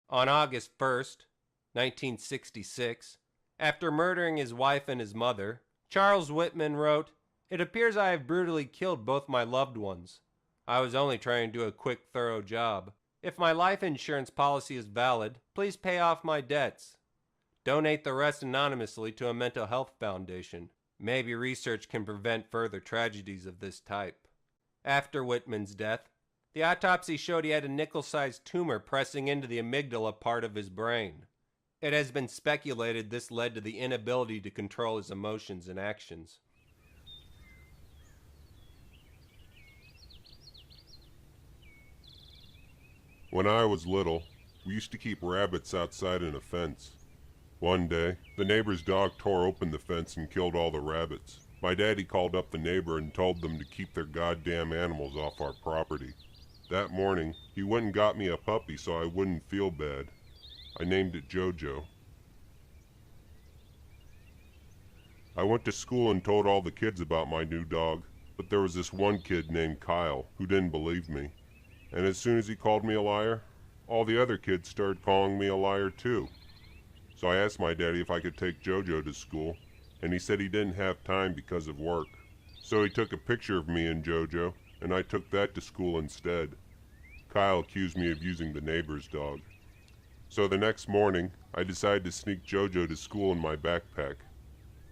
On August 1st, 1966, after murdering his wife and his mother, Charles Whitman wrote, "It appears I have brutally killed both my loved ones. I was only trying to do a quick, thorough job. If my life insurance policy is valid, please pay off my debts. Donate the rest anonymously to a mental health foundation. Maybe research can prevent further tragedies of this type." After Whitman's death, the autopsy showed he had a nickel-sized tumor pressing into the amygdala part of his brain. It has been speculated this led to the inability to control his emotions and actions. When I was little, we used to keep rabbits outside in a fence. One day, the neighbor's dog tore open the fence and killed all the rabbits. My daddy called up the neighbor and told them to keep their goddamn animals off our property. That morning, he went and got me a puppy so I wouldn't feel bad. I named it Jojo. I went to school and told all the kids about my new dog, but there was this one kid named Kyle who didn't believe me. And as soon as he called me a liar, all the other kids started calling me a liar too. So I asked my daddy if I could take Jojo to school, and he said he didn't have time because of work. So he took a picture of me and Jojo, and I took that to school instead. Kyle accused me of using the neighbor's dog. So the next morning, I decided to sneak Jojo to school in my backpack.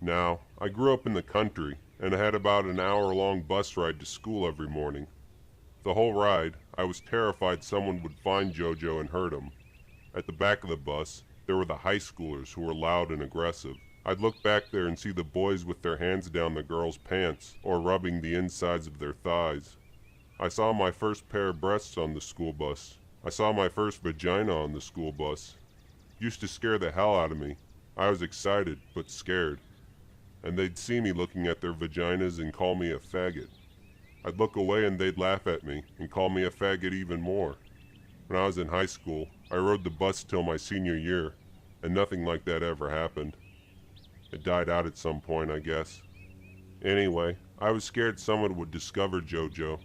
Now, I grew up in the country, and I had about an hour-long bus ride to school every morning. The whole ride, I was terrified someone would find Jojo and hurt him. At the back of the bus, there were the high schoolers who were loud and aggressive. I'd look back there and see the boys with their hands down the girls' pants or rubbing the insides of their thighs. I saw my first pair of breasts on the school bus. I saw my first vagina on the school bus. Used to scare the hell out of me. I was excited, but scared. And they'd see me looking at their vaginas and call me a faggot. I'd look away and they'd laugh at me and call me a faggot even more. When I was in high school, I rode the bus till my senior year, and nothing like that ever happened. It died out at some point, I guess. Anyway, I was scared someone would discover Jojo.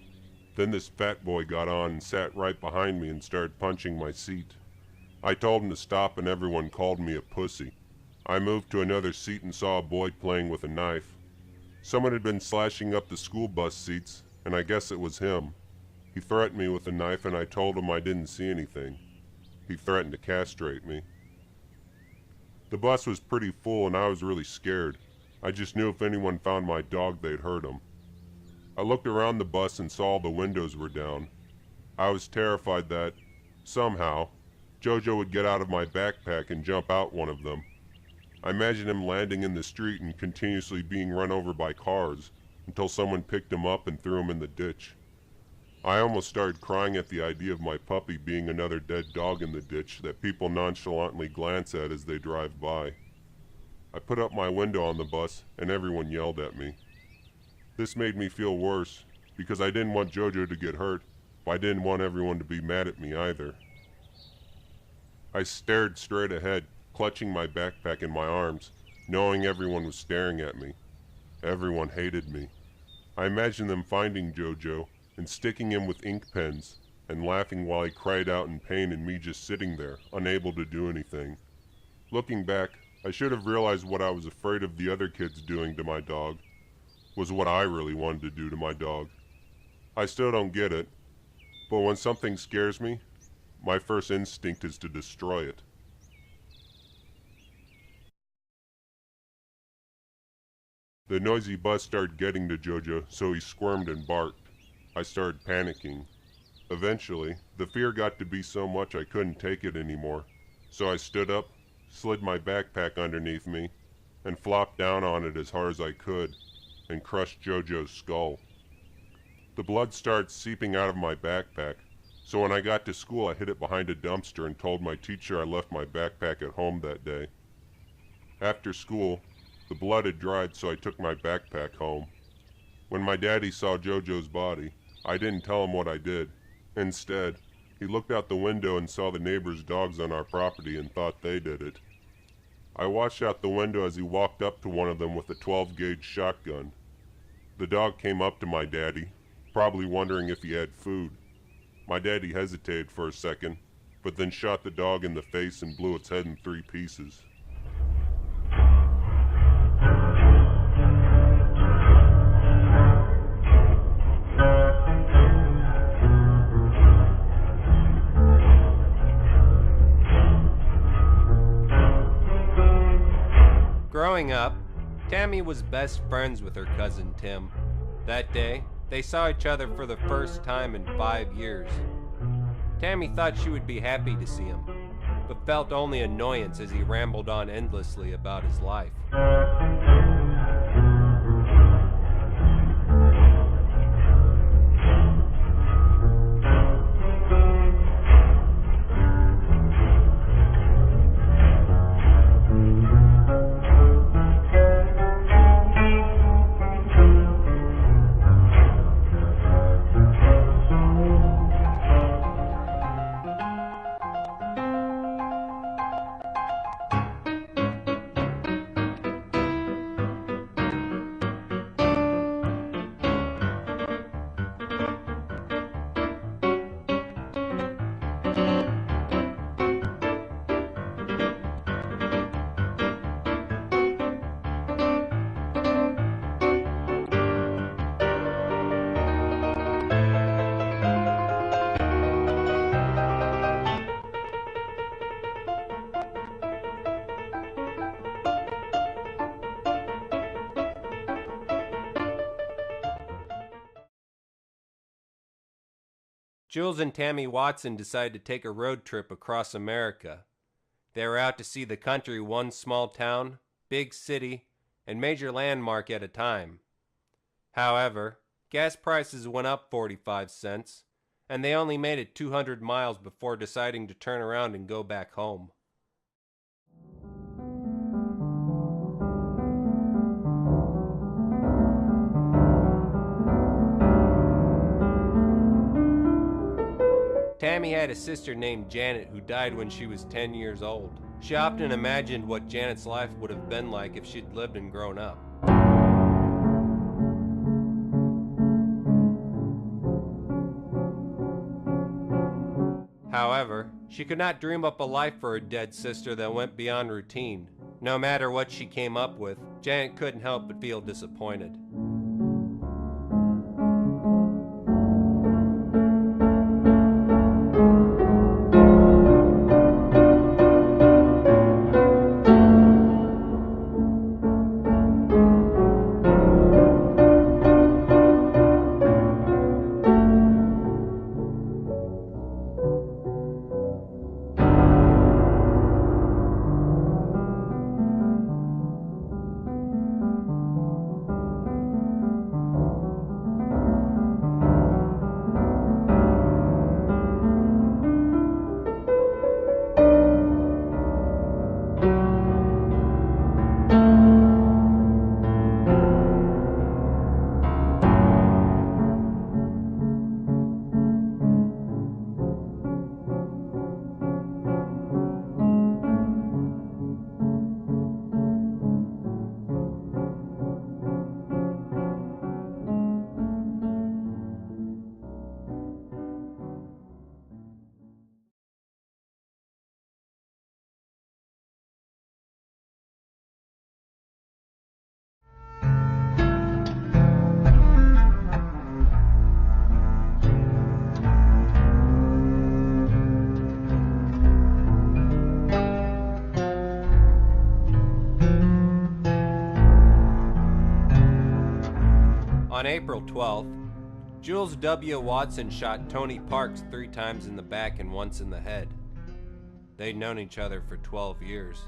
Then this fat boy got on and sat right behind me and started punching my seat. I told him to stop and everyone called me a pussy. I moved to another seat and saw a boy playing with a knife. Someone had been slashing up the school bus seats, and I guess it was him. He threatened me with a knife and I told him I didn't see anything. He threatened to castrate me. The bus was pretty full and I was really scared. I just knew if anyone found my dog they'd hurt him. I looked around the bus and saw the windows were down. I was terrified that, somehow, Jojo would get out of my backpack and jump out one of them. I imagined him landing in the street and continuously being run over by cars until someone picked him up and threw him in the ditch. I almost started crying at the idea of my puppy being another dead dog in the ditch that people nonchalantly glance at as they drive by. I put up my window on the bus and everyone yelled at me. This made me feel worse because I didn't want Jojo to get hurt, but I didn't want everyone to be mad at me either. I stared straight ahead, clutching my backpack in my arms, knowing everyone was staring at me. Everyone hated me. I imagined them finding Jojo and sticking him with ink pens and laughing while he cried out in pain and me just sitting there, unable to do anything. Looking back, I should have realized what I was afraid of the other kids doing to my dog was what I really wanted to do to my dog. I still don't get it, but when something scares me, my first instinct is to destroy it. The noisy bus started getting to Jojo, so he squirmed and barked. I started panicking. Eventually, the fear got to be so much I couldn't take it anymore. So I stood up, slid my backpack underneath me, and flopped down on it as hard as I could, and crushed Jojo's skull. The blood started seeping out of my backpack, so when I got to school I hid it behind a dumpster and told my teacher I left my backpack at home that day. After school, the blood had dried, so I took my backpack home. When my daddy saw Jojo's body, I didn't tell him what I did. Instead, he looked out the window and saw the neighbor's dogs on our property and thought they did it. I watched out the window as he walked up to one of them with a 12-gauge shotgun. The dog came up to my daddy, probably wondering if he had food. My daddy hesitated for a second, but then shot the dog in the face and blew its head in 3 pieces. Growing up, Tammy was best friends with her cousin Tim. That day, they saw each other for the first time in 5 years. Tammy thought she would be happy to see him, but felt only annoyance as he rambled on endlessly about his life. Jules and Tammy Watson decided to take a road trip across America. They were out to see the country one small town, big city, and major landmark at a time. However, gas prices went up 45 cents, and they only made it 200 miles before deciding to turn around and go back home. Tammy had a sister named Janet who died when she was 10 years old. She often imagined what Janet's life would have been like if she'd lived and grown up. However, she could not dream up a life for her dead sister that went beyond routine. No matter what she came up with, Janet couldn't help but feel disappointed. On April 12th, Jules W. Watson shot Tony Parks 3 times in the back and once in the head. They'd known each other for 12 years.